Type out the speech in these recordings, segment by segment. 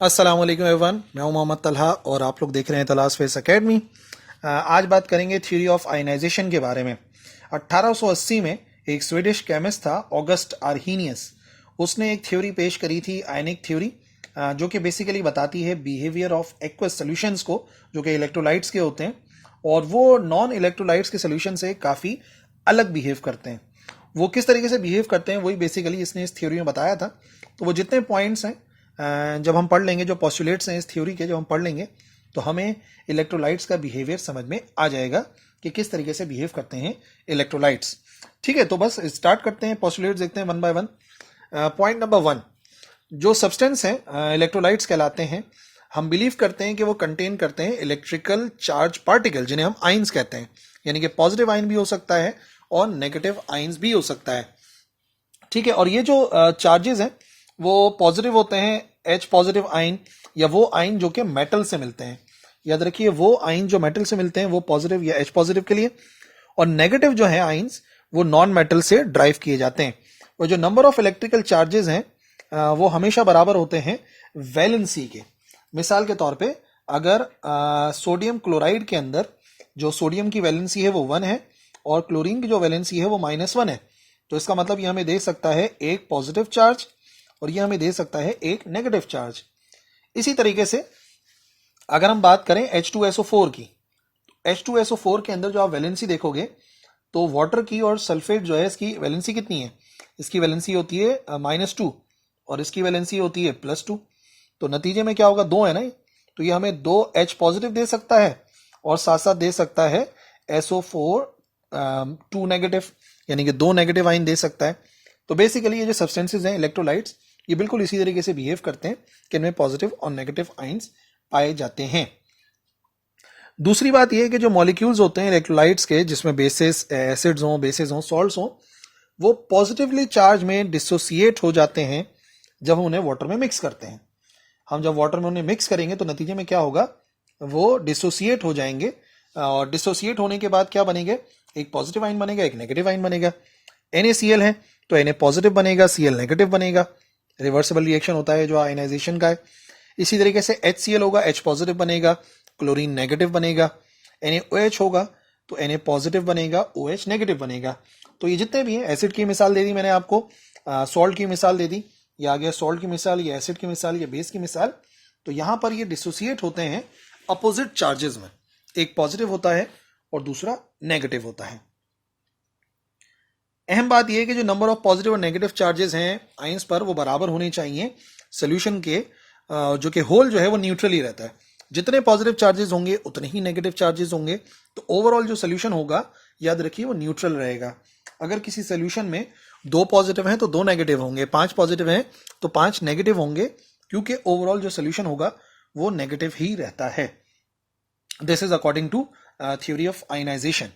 अस्सलाम वालेकुम एवरीवन, मैं हूं मोहम्मद तलहा और आप लोग देख रहे हैं तलाश फेस एकेडमी। आज बात करेंगे थ्योरी ऑफ आयनाइजेशन के बारे में। 1880 में एक स्वीडिश केमिस्ट था ऑगस्ट आर्हीनियस। उसने एक थ्योरी पेश करी थी, आयनिक थ्योरी, जो कि बेसिकली बताती है बिहेवियर ऑफ एक्वस सॉल्यूशंस को, जो कि इलेक्ट्रोलाइट्स के होते हैं और वो नॉन इलेक्ट्रोलाइट्स के सॉल्यूशन से काफ़ी अलग बिहेव करते हैं। वो किस तरीके से बिहेव करते हैं वही बेसिकली इसने इस थ्योरी में बताया था। तो वो जितने पॉइंट्स हैं जब हम पढ़ लेंगे, जो पॉस्टुलेट्स हैं इस थ्योरी के जब हम पढ़ लेंगे, तो हमें इलेक्ट्रोलाइट्स का बिहेवियर समझ में आ जाएगा कि किस तरीके से बिहेव करते हैं इलेक्ट्रोलाइट्स। ठीक है, तो बस स्टार्ट करते हैं, पॉस्टुलेट्स देखते हैं one by one. Point number 1, जो सब्सटेंस हैं इलेक्ट्रोलाइट्स कहलाते हैं। हम बिलीव करते हैं कि वो कंटेन करते हैं इलेक्ट्रिकल चार्ज पार्टिकल, जिन्हें हम आइंस कहते हैं, यानी कि पॉजिटिव आइन भी हो सकता है और नेगेटिव आइंस भी हो सकता है। ठीक है, और ये जो चार्जेस हैं वो पॉजिटिव होते हैं, H पॉजिटिव आइन, या वो आइन जो कि मेटल से मिलते हैं। याद रखिए, वो आइन जो मेटल से मिलते हैं वो पॉजिटिव या H पॉजिटिव के लिए, और नेगेटिव जो है आइंस वो नॉन मेटल से ड्राइव किए जाते हैं। और जो नंबर ऑफ इलेक्ट्रिकल चार्जेस हैं वो हमेशा बराबर होते हैं वैलेंसी के। मिसाल के तौर पे अगर सोडियम क्लोराइड के अंदर जो सोडियम की वैलेंसी है वो 1 है और क्लोरीन की जो वैलेंसी है वो -1 है, तो इसका मतलब ये हमें दे सकता है एक पॉजिटिव चार्ज और ये हमें दे सकता है एक नेगेटिव चार्ज। इसी तरीके से अगर हम बात करें H2SO4 की, H2SO4 के अंदर जो आप वैलेंसी देखोगे तो वाटर की और सल्फेट जो है इसकी वैलेंसी कितनी है? इसकी वैलेंसी होती है -2 और इसकी वैलेंसी होती है +2। तो नतीजे में क्या होगा? 2 है ना, तो ये हमें 2 H पॉजिटिव दे सकता है और साथ साथ दे सकता है SO4 2 नेगेटिव, यानी कि 2 नेगेटिव आइन दे सकता है। तो बेसिकली ये जो सब्सटेंसेज हैं इलेक्ट्रोलाइट्स, ये बिल्कुल इसी तरीके से बिहेव करते हैं कि इनमें पॉजिटिव और नेगेटिव आइंस पाए जाते हैं। दूसरी बात यह है कि जो मॉलिक्यूल्स होते हैं इलेक्ट्रोलाइट्स के, जिसमें बेसिस एसिड्स हों, बेसिस हों, सॉल्ट्स हों, वो पॉजिटिवली चार्ज में डिसोसिएट हो जाते हैं जब हम उन्हें वाटर में मिक्स करते हैं। हम जब वाटर में उन्हें मिक्स करेंगे तो नतीजे में क्या होगा? वो डिसोसिएट हो जाएंगे और डिसोसिएट होने के बाद क्या बनेंगे? एक पॉजिटिव आइन बनेगा, एक नेगेटिव आइन बनेगा। NaCl है तो Na पॉजिटिव बनेगा, Cl नेगेटिव बनेगा। रिवर्सिबल रिएक्शन होता है जो आयनाइजेशन का है। इसी तरीके से HCl होगा, H पॉजिटिव बनेगा, क्लोरीन नेगेटिव बनेगा। NaOH होगा तो Na पॉजिटिव बनेगा, OH नेगेटिव बनेगा। तो ये जितने भी हैं, एसिड की मिसाल दे दी मैंने आपको, सॉल्ट की मिसाल दे दी, या आ गया सॉल्ट की मिसाल, या एसिड की मिसाल, या बेस की मिसाल। तो यहां पर ये डिसोसिएट होते हैं अपोजिट चार्जेस में, एक पॉजिटिव होता है और दूसरा नेगेटिव होता है। अहम बात यह है कि जो नंबर ऑफ पॉजिटिव और नेगेटिव चार्जेस हैं आइंस पर वो बराबर होने चाहिए सोल्यूशन के, जो कि होल जो है वो न्यूट्रल ही रहता है। जितने पॉजिटिव चार्जेस होंगे उतने ही नेगेटिव चार्जेस होंगे, तो ओवरऑल जो सोल्यूशन होगा, याद रखिए, वो न्यूट्रल रहेगा। अगर किसी सोल्यूशन में 2 पॉजिटिव हैं तो 2 नेगेटिव होंगे, 5 पॉजिटिव हैं तो 5 नेगेटिव होंगे, क्योंकि ओवरऑल जो सोल्यूशन होगा वो नेगेटिव ही रहता है। This is according to theory of ionization.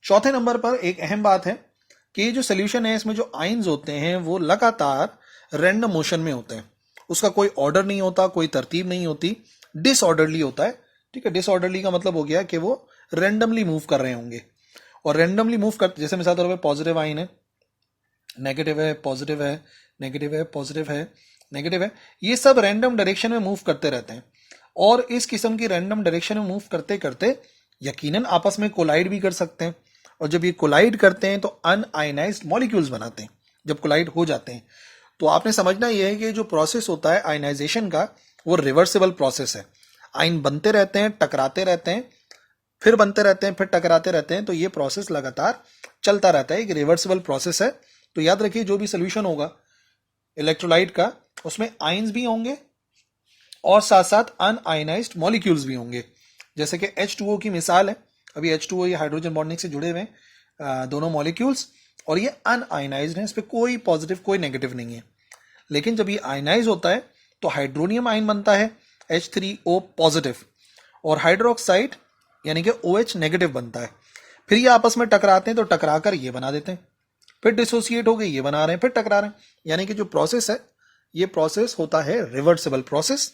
चौथे नंबर पर एक अहम बात है कि जो सोल्यूशन है इसमें जो आइंस होते हैं वो लगातार रैंडम मोशन में होते हैं। उसका कोई ऑर्डर नहीं होता, कोई तरतीब नहीं होती, डिसऑर्डरली होता है। ठीक है, डिसऑर्डरली का मतलब हो गया कि वो रैंडमली मूव कर रहे होंगे। और रैंडमली मूव कर, जैसे मिसाल तौर पर पॉजिटिव आइन है, नेगेटिव है, पॉजिटिव है, नेगेटिव है, पॉजिटिव है, नेगेटिव है, ये सब रैंडम डायरेक्शन में मूव करते रहते हैं। और इस किस्म की रैंडम डायरेक्शन में मूव करते करते यकीनन आपस में कोलाइड भी कर सकते हैं। और जब ये कोलाइड करते हैं तो अनआयनाइज्ड मॉलिक्यूल्स बनाते हैं। जब कोलाइड हो जाते हैं तो आपने समझना यह है कि जो प्रोसेस होता है आयनाइजेशन का वो रिवर्सिबल प्रोसेस है। आयन बनते रहते हैं, टकराते रहते हैं, फिर बनते रहते हैं, फिर टकराते रहते हैं, तो ये प्रोसेस लगातार चलता रहता है, एक रिवर्सिबल प्रोसेस है। तो याद रखिए, जो भी सोल्यूशन होगा इलेक्ट्रोलाइट का उसमें आयंस भी होंगे और साथ साथ अनआयनाइज्ड मॉलिक्यूल्स भी होंगे। जैसे कि H2O की मिसाल है, अभी H2O ये हाइड्रोजन बॉन्डिंग से जुड़े हुए हैं दोनों मॉलिक्यूल्स, और ये अनआयनाइज्ड हैं, इस पर कोई पॉजिटिव कोई नेगेटिव नहीं है। लेकिन जब ये आयनाइज होता है तो हाइड्रोनियम आयन बनता है H3O पॉजिटिव, और हाइड्रोक्साइड यानी कि OH नेगेटिव बनता है। फिर ये आपस में टकराते हैं तो टकरा कर ये बना देते हैं, फिर डिसोसिएट हो गए, ये बना रहे हैं, फिर टकरा रहे हैं। यानी कि जो प्रोसेस है ये प्रोसेस होता है रिवर्सिबल प्रोसेस,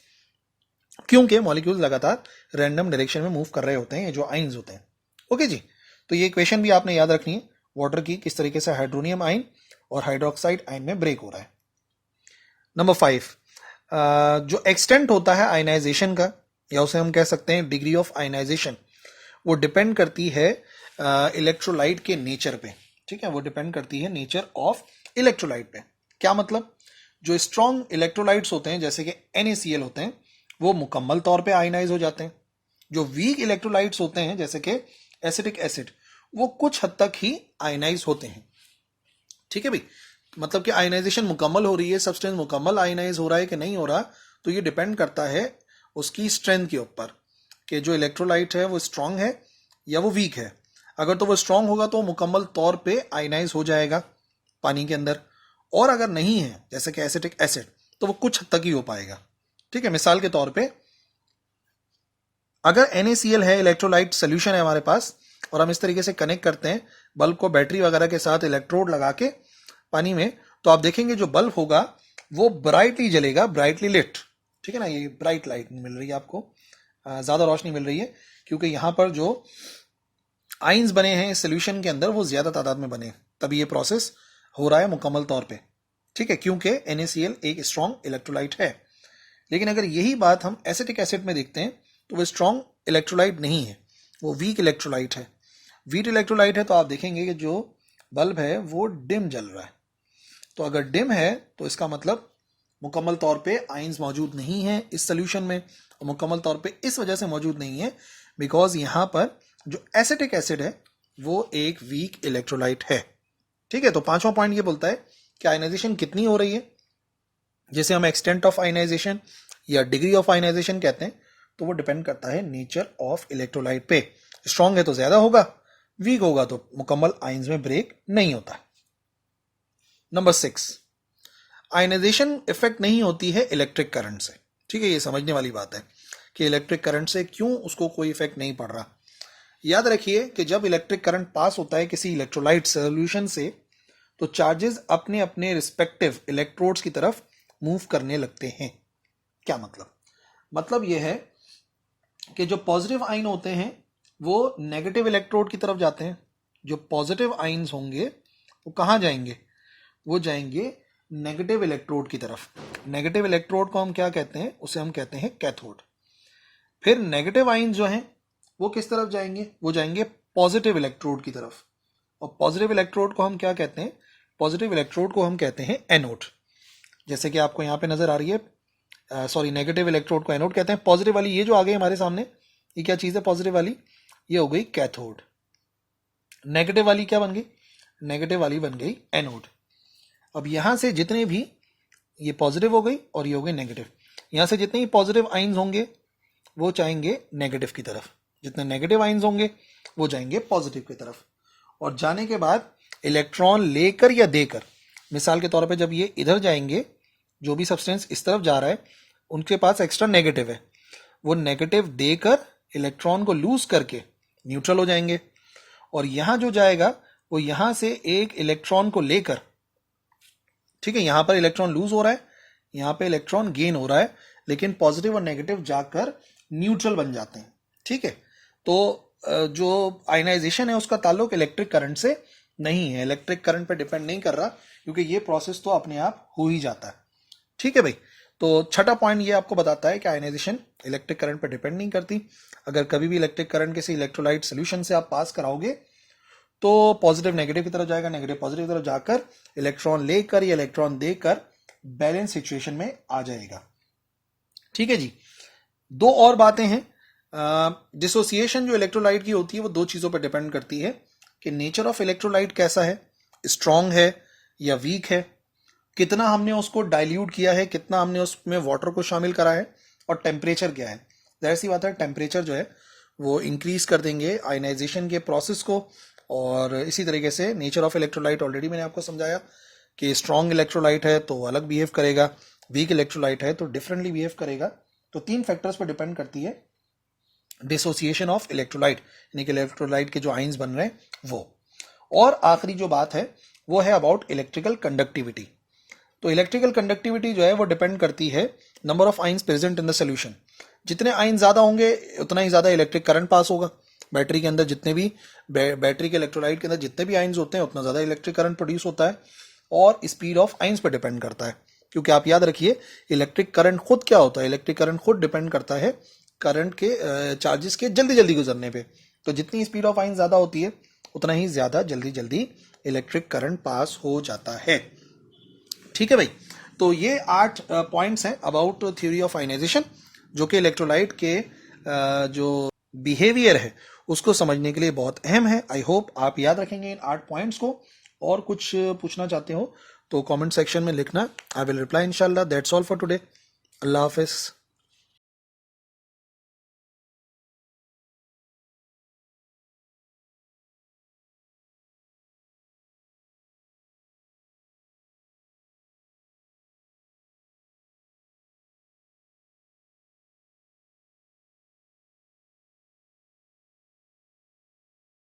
क्योंकि मॉलिक्यूल्स लगातार रैंडम डायरेक्शन में मूव कर रहे होते हैं, ये जो आइंस होते हैं। ओके जी, तो ये इक्वेशन भी आपने याद रखनी है वाटर की, किस तरीके से हाइड्रोनियम आयन और हाइड्रोक्साइड आयन में ब्रेक हो रहा है। नंबर 5, जो एक्सटेंट होता है आयनाइजेशन का, या उसे हम कह सकते हैं डिग्री ऑफ आयनाइजेशन, वो डिपेंड करती है इलेक्ट्रोलाइट के नेचर पे। ठीक है, वो डिपेंड करती है नेचर ऑफ इलेक्ट्रोलाइट पे। क्या मतलब, जो स्ट्रॉन्ग इलेक्ट्रोलाइट्स होते हैं जैसे कि NaCl होते हैं, वो मुकम्मल तौर पे आयनाइज हो जाते हैं। जो वीक इलेक्ट्रोलाइट्स होते हैं जैसे कि एसिटिक एसिड, वो कुछ हद तक ही आयनाइज होते हैं। ठीक है भाई, मतलब कि आयनाइजेशन मुकम्मल हो रही है, सब्सटेंस मुकम्मल आयनाइज हो रहा है कि नहीं हो रहा, तो ये डिपेंड करता है उसकी स्ट्रेंथ के ऊपर, कि जो इलेक्ट्रोलाइट है वो स्ट्रांग है या वो वीक है। अगर तो वो स्ट्रांग होगा तो मुकम्मल तौर पे आयनाइज हो जाएगा पानी के अंदर, और अगर नहीं है जैसे कि एसिटिक एसिड, तो वो कुछ हद तक ही हो पाएगा। ठीक है, मिसाल के तौर पे अगर NaCl है, इलेक्ट्रोलाइट सोल्यूशन है हमारे पास, और हम इस तरीके से कनेक्ट करते हैं बल्ब को बैटरी वगैरह के साथ इलेक्ट्रोड लगा के पानी में, तो आप देखेंगे जो बल्ब होगा वो ब्राइटली जलेगा, ब्राइटली लिट। ठीक है ना, ये ब्राइट लाइट मिल रही है आपको, ज्यादा रोशनी मिल रही है, क्योंकि यहां पर जो आइंस बने हैं इस सोल्यूशन के अंदर वो ज्यादा तादाद में बने, तभी ये प्रोसेस हो रहा है मुकम्मल तौर पे। ठीक है, क्योंकि NaCl एक स्ट्रॉन्ग इलेक्ट्रोलाइट है। लेकिन अगर यही बात हम एसिटिक एसिड में देखते हैं तो वो स्ट्रॉन्ग इलेक्ट्रोलाइट नहीं है, वो वीक इलेक्ट्रोलाइट है। वीक इलेक्ट्रोलाइट है तो आप देखेंगे कि जो बल्ब है वो डिम जल रहा है। तो अगर डिम है तो इसका मतलब मुकम्मल तौर पे आइंस मौजूद नहीं है इस सोल्यूशन में, और मुकम्मल तौर पे इस वजह से मौजूद नहीं है बिकॉज यहां पर जो एसिटिक एसिड है वो एक वीक इलेक्ट्रोलाइट है। ठीक है, तो पांचवा पॉइंट ये बोलता है कि आयनाइजेशन कितनी हो रही है, जैसे हम एक्सटेंट ऑफ आयनाइजेशन या डिग्री ऑफ आयनाइजेशन कहते हैं, तो वो डिपेंड करता है नेचर ऑफ इलेक्ट्रोलाइट पे। स्ट्रांग है तो ज्यादा होगा, वीक होगा तो मुकम्मल आइंस में ब्रेक नहीं होता। नंबर 6, आयनाइजेशन इफेक्ट नहीं होती है इलेक्ट्रिक करंट से। ठीक है, ये समझने वाली बात है कि इलेक्ट्रिक करंट से क्यों उसको कोई इफेक्ट नहीं पड़ रहा। याद रखिए कि जब इलेक्ट्रिक करंट पास होता है किसी इलेक्ट्रोलाइट सॉल्यूशन से, तो चार्जेस अपने अपने रिस्पेक्टिव इलेक्ट्रोड्स की तरफ मूव करने लगते हैं। क्या मतलब यह है कि जो पॉजिटिव आइन होते हैं वो नेगेटिव इलेक्ट्रोड की तरफ जाते हैं। जो पॉजिटिव आइंस होंगे वो कहां जाएंगे, वो जाएंगे नेगेटिव इलेक्ट्रोड की तरफ। नेगेटिव इलेक्ट्रोड को हम क्या कहते हैं, उसे हम कहते हैं कैथोड। फिर नेगेटिव आइंस जो हैं वो किस तरफ जाएंगे, वो जाएंगे पॉजिटिव इलेक्ट्रोड की तरफ। और पॉजिटिव इलेक्ट्रोड को हम क्या कहते हैं, पॉजिटिव इलेक्ट्रोड को हम कहते हैं एनोड। जैसे कि आपको यहां पे नजर आ रही है, नेगेटिव इलेक्ट्रोड को एनोड कहते हैं। पॉजिटिव वाली ये जो आ गई हमारे सामने, ये क्या चीज है, पॉजिटिव वाली, ये हो गई कैथोड। नेगेटिव वाली क्या बन गई, नेगेटिव वाली बन गई एनोड। अब यहां से जितने भी, ये पॉजिटिव हो गई और ये हो गई नेगेटिव, यहां से जितने ही पॉजिटिव आइंस होंगे वो जाएंगे नेगेटिव की तरफ, जितने नेगेटिव आइंस होंगे वो जाएंगे पॉजिटिव की तरफ। और जाने के बाद इलेक्ट्रॉन लेकर या देकर, मिसाल के तौर पे जब ये इधर जाएंगे, जो भी सब्सटेंस इस तरफ जा रहा है उनके पास एक्स्ट्रा नेगेटिव है, वो नेगेटिव देकर इलेक्ट्रॉन को लूज करके न्यूट्रल हो जाएंगे। और यहां जो जाएगा वो यहां से एक इलेक्ट्रॉन को लेकर, ठीक है, यहां पर इलेक्ट्रॉन लूज हो रहा है, यहां पे इलेक्ट्रॉन गेन हो रहा है, लेकिन पॉजिटिव और नेगेटिव जाकर न्यूट्रल बन जाते हैं। ठीक है, तो जो आयनाइजेशन है उसका ताल्लुक इलेक्ट्रिक करंट से नहीं है, इलेक्ट्रिक करंट पे डिपेंड नहीं कर रहा, क्योंकि ये प्रोसेस तो अपने आप हो ही जाता है। ठीक है भाई, तो छठा पॉइंट ये आपको बताता है कि आयनाइजेशन इलेक्ट्रिक करंट पर डिपेंड नहीं करती। अगर कभी भी इलेक्ट्रिक करंट किसी इलेक्ट्रोलाइट सोल्यूशन से आप पास कराओगे तो पॉजिटिव नेगेटिव की तरफ जाएगा, नेगेटिव पॉजिटिव की तरफ जाकर इलेक्ट्रॉन लेकर या इलेक्ट्रॉन देकर बैलेंस सिचुएशन में आ जाएगा। ठीक है जी, दो और बातें हैं। डिसोसिएशन जो इलेक्ट्रोलाइट की होती है वो दो चीजों पर डिपेंड करती है कि नेचर ऑफ इलेक्ट्रोलाइट कैसा है, स्ट्रांग है या वीक है, कितना हमने उसको डाइल्यूट किया है, कितना हमने उसमें वाटर को शामिल करा है, और टेम्परेचर क्या है। जाहिर सी बात है टेम्परेचर जो है वो इंक्रीज कर देंगे आयनाइजेशन के प्रोसेस को। और इसी तरीके से नेचर ऑफ इलेक्ट्रोलाइट ऑलरेडी मैंने आपको समझाया कि स्ट्रॉन्ग इलेक्ट्रोलाइट है तो अलग बिहेव करेगा, वीक इलेक्ट्रोलाइट है तो डिफरेंटली बिहेव करेगा। तो तीन फैक्टर्स पर डिपेंड करती है डिसोसिएशन ऑफ इलेक्ट्रोलाइट, यानी कि इलेक्ट्रोलाइट के जो आइंस बन रहे हैं वो। और आखिरी जो बात है वो है अबाउट इलेक्ट्रिकल कंडक्टिविटी। तो इलेक्ट्रिकल कंडक्टिविटी जो है वो डिपेंड करती है number of ions present in the solution. जितने आइंस ज्यादा होंगे उतना ही ज्यादा इलेक्ट्रिक करंट पास होगा। बैटरी के अंदर जितने भी बैटरी के इलेक्ट्रोलाइट के अंदर जितने भी आइंस होते हैं उतना ज्यादा इलेक्ट्रिक करंट प्रोड्यूस होता है, और स्पीड ऑफ आइंस पर डिपेंड करता है। क्योंकि आप याद रखिए इलेक्ट्रिक करंट खुद क्या होता है, इलेक्ट्रिक करंट खुद डिपेंड करता है करंट के चार्जेस के जल्दी जल्दी गुजरने पे। तो जितनी स्पीड ऑफ आइन ज़्यादा होती है उतना ही ज़्यादा जल्दी जल्दी इलेक्ट्रिक करंट पास हो जाता है। ठीक है भाई, तो ये 8 पॉइंट्स हैं अबाउट थ्योरी ऑफ आयनाइजेशन, जो कि इलेक्ट्रोलाइट के जो बिहेवियर है उसको समझने के लिए बहुत अहम है। आई होप आप याद रखेंगे इन 8 पॉइंट्स को। और कुछ पूछना चाहते हो तो कमेंट सेक्शन में लिखना, आई विल रिप्लाई इंशाल्लाह। That's all for today. अल्लाह हाफिज़।